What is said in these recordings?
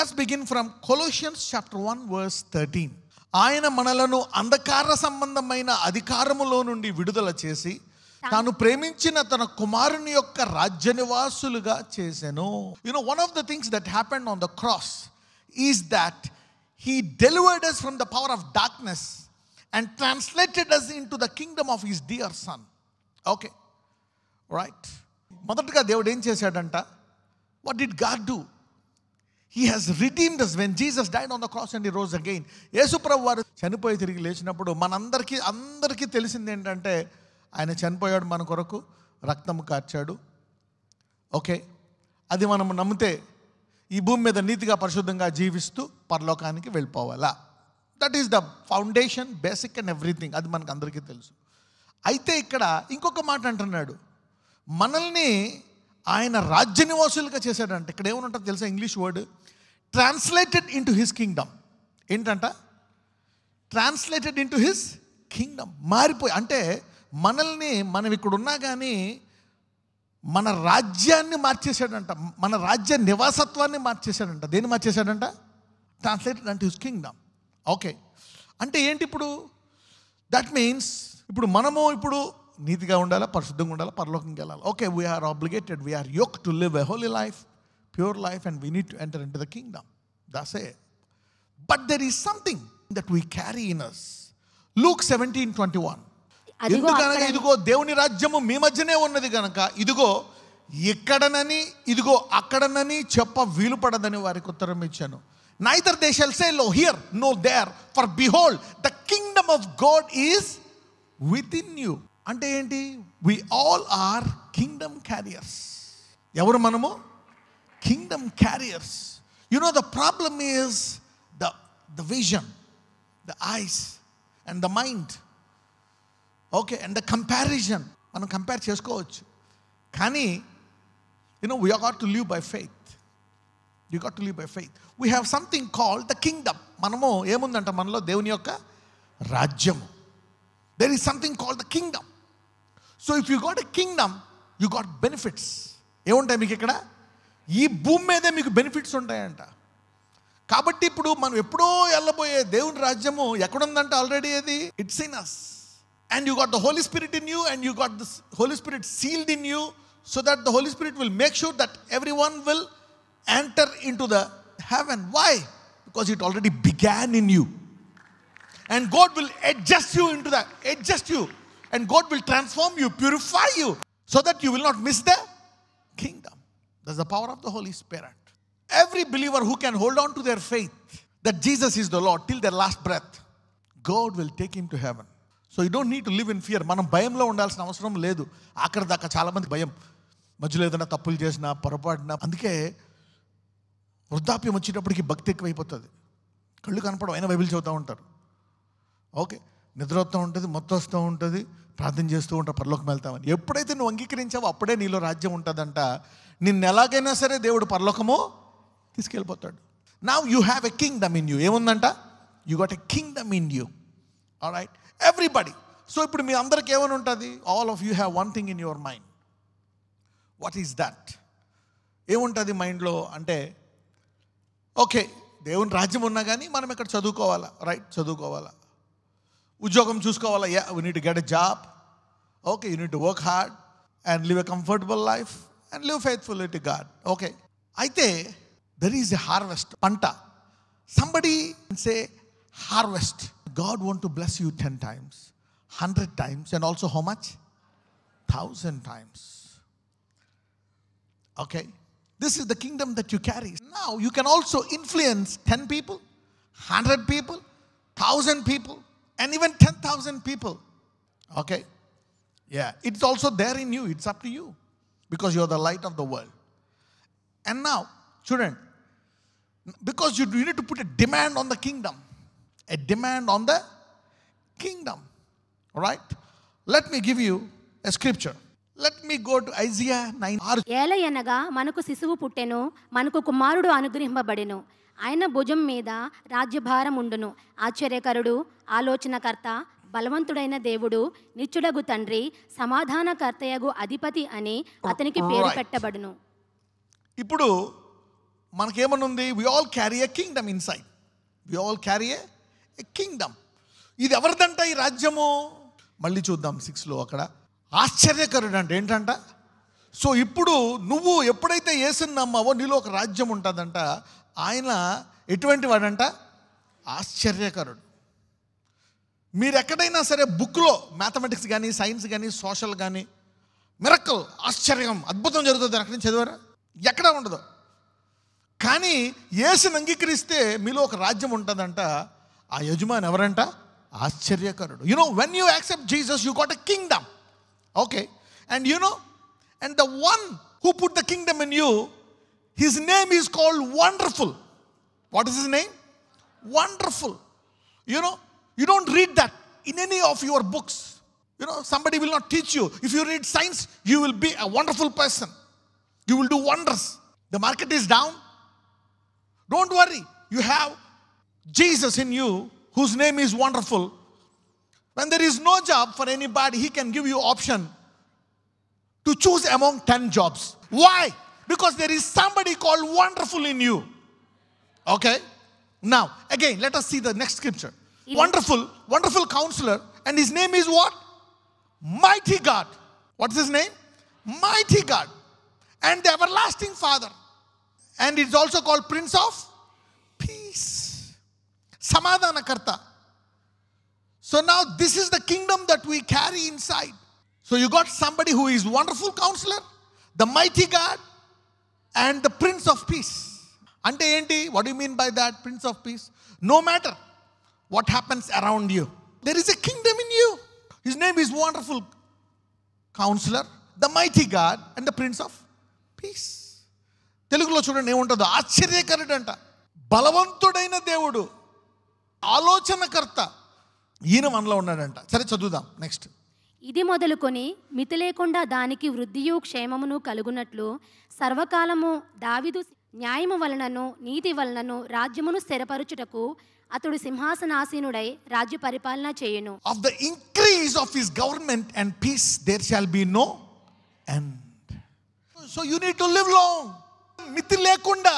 Let's begin from Colossians chapter 1 verse 13. ఆయన మనలను అంధకార సంబంధమైన అధికారములో నుండి విడుదల చేసి తాను ప్రేమించిన తన కుమారుని యొక్క రాజ్య నివాసులుగా చేసెను. One of the things that happened on the cross is that he delivered us from the power of darkness and translated us into the kingdom of his dear son. Okay, right? మొదటగా దేవుడు ఏం చేశాడంట? What did God do? He has redeemed us when Jesus died on the cross and he rose again. యేసు ప్రభు వారు చనిపోయి తిరిగి లేచినప్పుడు అందరికీ తెలిసింది ఏంటంటే ఆయన చనిపోయాడు, మన కొరకు రక్తము కార్చాడు. ఓకే, అది మనం నమ్మితే ఈ భూమి మీద నీతిగా పరిశుద్ధంగా జీవిస్తూ పరలోకానికి వెళ్ళిపోవాలా. That is the foundation, basic and everything. అది మనకు అందరికీ తెలుసు. అయితే ఇక్కడ ఇంకొక మాట అంటున్నాడు, మనల్ని ఆయన రాజ్య నివాసులుగా చేశాడంట. ఇక్కడ ఏమనుంటుంది తెలుసా? English word translated into his kingdom. ఏంటంట? Translated into his kingdom. మారిపోయి అంటే మనం ఇక్కడ ఉన్నా కానీ మన రాజ్యాన్ని మార్చేశాడంట, మన రాజ్య నివాసత్వాన్ని మార్చేశాడంట. దేన్ని మార్చేశాడంట? Translated into his kingdom. Okay, అంటే ఏంటి ఇప్పుడు? దట్ మీన్స్ ఇప్పుడు నీతిగా ఉండాలి, పరిశుద్ధంగా ఉండాలి, పరలోకంకి వెళ్ళాలి. Okay, we are obligated, we are yoke to live a holy life, pure life, and we need to enter in to the kingdom. That's it. But there is something that we carry in us. Luke 17:21. ఎందుకనగా ఇదిగో దేవుని రాజ్యము మీ మధ్యనే ఉన్నది గనక ఇదిగో ఇక్కడనని ఇదిగో అక్కడనని చెప్ప వీలు పడదని వారికి ఉత్తరం ఇచ్చాను. Neither they shall say, lo here, no there, for behold, the kingdom of God is within you. అంటే ఏంటి? We all are kingdom carriers. ఎవరు మనము? Kingdom carriers. The problem is the vision, the eyes and the mind. Okay, and the comparison. మనం compare చేసుకోవచ్చు, కానీ we have got to live by faith. You got to live by faith. We have something called the kingdom. మనము ఏముందంట మనలో? దేవుని యొక్క రాజ్యము. There is something called the kingdom. So if you got a kingdom, you got benefits. ఏముంటాయి మీకు ఇక్కడ? ఈ భూమి మీదే మీకు బెనిఫిట్స్ ఉంటాయంట. కాబట్టి ఇప్పుడు మనం ఎప్పుడో వెళ్ళబోయే దేవుని రాజ్యము ఎక్కడుందంట? ఆల్రెడీ అది it's in us. And you got the Holy Spirit in you, and you got the Holy Spirit sealed in you, so that the Holy Spirit will make sure that everyone will enter into the heaven. Why? Because it already began in you. And God will adjust you, and God will transform you, purify you, so that you will not miss the kingdom. That's the power of the Holy Spirit. Every believer who can hold on to their faith that Jesus is the Lord till their last breath, God will take him to heaven. So you don't need to live in fear. మనం భయంలో ఉండాల్సిన అవసరం లేదు. ఆఖరి దాకా చాలామంది భయం, మధ్యలో ఏదైనా తప్పులు చేసినా, పొరపాటున. అందుకే వృద్ధాప్యం వచ్చేటప్పటికి భక్తి ఎక్కువైపోతుంది. కళ్ళు కనపడవు, అయినా బైబిల్ చదువుతూ ఉంటారు. ఓకే, నిద్ర వస్తూ ఉంటుంది, మొత్తం వస్తూ ఉంటుంది, ప్రార్థన చేస్తూ ఉంటారు, పరలోకం వెళ్తామని. ఎప్పుడైతే నువ్వు అంగీకరించావో అప్పుడే నీలో రాజ్యం ఉంటుందంట. నిన్ను ఎలాగైనా సరే దేవుడు పరలోకము తీసుకెళ్ళిపోతాడు. Now you have a kingdom in you. ఏముందంట? You got a kingdom in you. Alright, everybody. So ఇప్పుడు మీ అందరికి ఏమని ఉంటుంది? All of you have one thing in your mind. What is that? ఏముంటుంది మైండ్లో అంటే, ఓకే, దేవుని రాజ్యం ఉన్నా కానీ మనం ఇక్కడ చదువుకోవాలా, రైట్, చదువుకోవాలా, ఉద్యోగం చూసుకోవాలా, yeah, we need to get a job. Okay, you need to work hard and live a comfortable life and live faithfully to God. Okay, అయితే దెర్ ఈజ్ ఎ హార్వెస్ట్, పంట. Somebody say harvest. God want to bless you 10 times, 100 times, and also how much? 1,000 times. Okay, this is the kingdom that you carry. Now you can also influence 10 people, 100 people, 1,000 people, and even 10,000 people. Okay, yeah, it's also there in you. It's up to you, because you're the light of the world. And now, children, because you need to put a demand on the kingdom. A demand on the kingdom. All right? Let me give you a scripture. Let me go to Isaiah 9. ఏలయనగా మనకు శిశువు పుట్టెను, మనకు కుమారుడు అనుగ్రహింపబడెను, ఆయన భుజం మీద రాజ్యభారం ఉండును. ఆశ్చర్యకరుడు, ఆలోచనకర్త, బలవంతుడైన దేవుడు, నిత్యుడగు తండ్రి, సమాధానకర్తయగు అధిపతి అని అతనికి పేరు పెట్టబడును. ఇప్పుడు మనకేమనుంది? We all carry a kingdom inside. We all carry a kingdom. ఇది ఎవరిదంట ఈ రాజ్యము? మళ్ళీ చూద్దాం 6లో అక్కడ. ఆశ్చర్యకరుడు అంటే ఏంటంట? సో ఇప్పుడు నువ్వు ఎప్పుడైతే యేసుని నమ్మావో నీలో ఒక రాజ్యం ఉంటుందంట. ఆయన ఎటువంటి వాడంట? ఆశ్చర్యకరుడు. మీరు ఎక్కడైనా సరే బుక్లో మ్యాథమెటిక్స్ కానీ, సైన్స్ కానీ, సోషల్ కానీ మిరకల్, ఆశ్చర్యం, అద్భుతం జరుగుతుంది అక్కడి నుంచి చదివారా? ఎక్కడ ఉండదు. కానీ యేసుని అంగీకరిస్తే మీలో ఒక రాజ్యం ఉంటుందంట. ఆ యజమాని ఎవరంట? ఆశ్చర్యకరుడు. You know, when you accept Jesus you got a Kingdom. Okay, and you know, and the one who put the kingdom in you, his name is called Wonderful. What is his name? Wonderful. You know, you don't read that in any of your books. You know, somebody will not teach you. If you read science, you will be a wonderful person. You will do wonders. The market is down. Don't worry. You have Jesus in you, whose name is Wonderful. When there is no job for anybody, he can give you option to choose among 10 jobs. Why? Because there is somebody called Wonderful in you. Okay? Now, again, let us see the next scripture. Wonderful, wonderful counselor, and his name is what? Mighty God. What's his name? Mighty God. And the everlasting Father. And it's also called Prince of Peace. Samadhanakarta. So now this is the kingdom that we carry inside. So you got somebody who is wonderful counselor, the mighty God, and the Prince of Peace. Ante enti? What do you mean by that, Prince of Peace? No matter what happens around you, there is a kingdom in you. His name is Wonderful Counselor, the mighty God, and the Prince of Peace. తెలుగులో చూడండి ఏముంటుందో. ఆశ్చర్యకరుడు అంట, బలవంతుడైన దేవుడు, ఆలోచనకర్త. ఈయన మనలో ఉన్నాడంట. సరే చదువుదాం నెక్స్ట్. ఇది మొదలుకొని మితి లేకుండా దానికి వృద్ధియు క్షేమమును కలుగునట్లు సర్వకాలము దావీదు న్యాయము వలనను నీతి వలనను రాజ్యమును స్థిరపరచుటకు అతడు సింహాసనాసీనుడై రాజ్య పరిపాలన చేయును. Of the increase of his government and peace there shall be no end. So you need to live long. మితి లేకుండా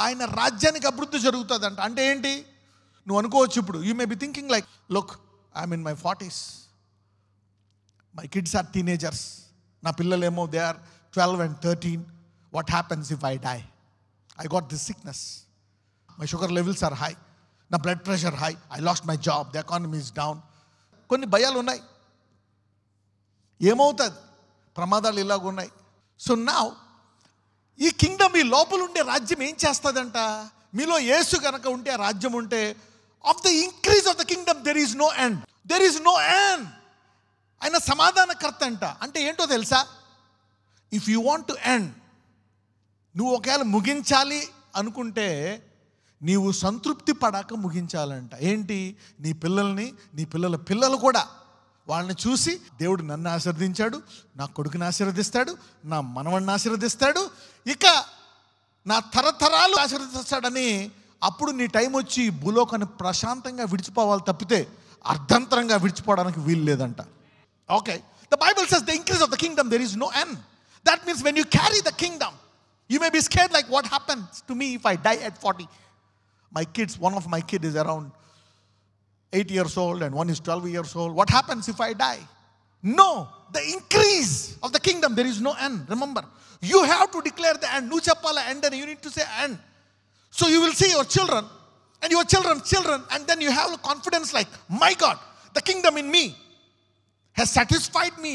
ఆయన రాజ్యానికి అభివృద్ధి జరుగుతుందంట. అంటే ఏంటి? నువ్వు అనుకోవచ్చు ఇప్పుడు, you may be thinking like, look, I'm in my 40s. My kids are teenagers. Na pillalemo, they are 12 and 13. What happens if I die? I got this sickness. My sugar levels are high. Na blood pressure high. I lost my job. The economy is down. Konni bayalu unnai. Emavutadi? Pramadalu ilaga unnai. So now, ee kingdom, ee lopala unde rajyam em chestadanta? Meelo Yesu ganaka unte aa rajyam unte, of the increase of the kingdom there is no end. There is no end. ఆయన సమాధానకర్త అంట. అంటే ఏంటో తెలుసా? If you want to end, నువ్వు ఒకవేళ ముగించాలి అనుకుంటే నీవు సంతృప్తి పడాక ముగించాలంట. ఏంటి? నీ పిల్లల్ని, నీ పిల్లల పిల్లలు కూడా వాళ్ళని చూసి, దేవుడు నన్ను ఆశీర్వదించాడు, నా కొడుకుని ఆశీర్వదిస్తాడు, నా మనవడిని ఆశీర్వదిస్తాడు, ఇక నా తరతరాలు ఆశీర్వదిస్తాడని, అప్పుడు నీ టైం వచ్చి భూలోకాన్ని ప్రశాంతంగా విడిచిపోవాలి తప్పితే అర్ధంతరంగా విడిచిపోవడానికి వీలు లేదంట. Okay, the Bible says the increase of the kingdom there is no end. That means when you carry the kingdom, you may be scared like, what happens to me if I die at 40? My kids, one of my kids is around 8 years old and one is 12 years old. What happens if I die? No, the increase of the kingdom there is no end. Remember, you have to declare the end. Nu cheppala end and you need to say end. So you will see your children and your children's children, and then you have confidence like, my God, the kingdom in me has satisfied me,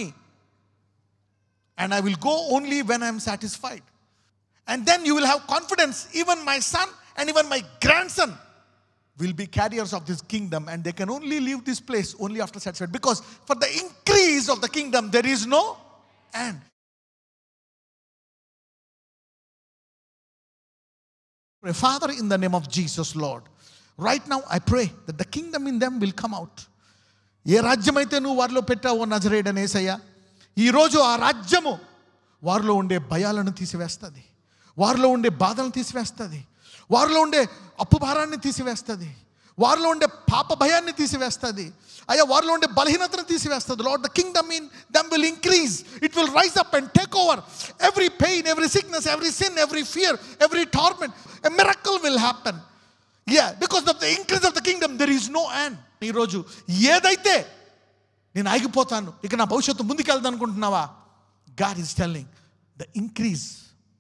and I will go only when I am satisfied. And then you will have confidence, even my son and even my grandson will be carriers of this kingdom, and they can only leave this place only after satisfied, because for the increase of the kingdom there is no end. Father, in the name of Jesus, Lord, right now I pray that the kingdom in them will come out. ఏ రాజ్యమైతే నువ్వు వారిలో పెట్టావో నజరేయుడైన యేసయ్య, ఈరోజు ఆ రాజ్యము వారిలో ఉండే భయాలను తీసివేస్తుంది, వారిలో ఉండే బాధలను తీసివేస్తుంది, వారిలో ఉండే అప్పు భారాన్ని తీసివేస్తుంది, వారిలో ఉండే పాప భయాన్ని తీసివేస్తుంది. అయ్యా వారిలో ఉండే బలహీనతను తీసివేస్తుంది. Lord, the kingdom in them will increase. It will rise up and take over every pain, every sickness, every sin, every fear, every torment. A miracle will happen. Because of the increase of the kingdom there is no end. ఈరోజు ఏదైతే నేను ఆగిపోతాను, ఇక నా భవిష్యత్తు ముందుకెళ్దాం అనుకుంటున్నావా? God is telling, the increase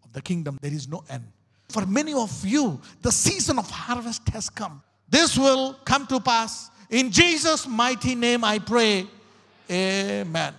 of the kingdom, there is no end. For many of you, the season of harvest has come. This will come to pass. In Jesus' mighty name I pray. Amen.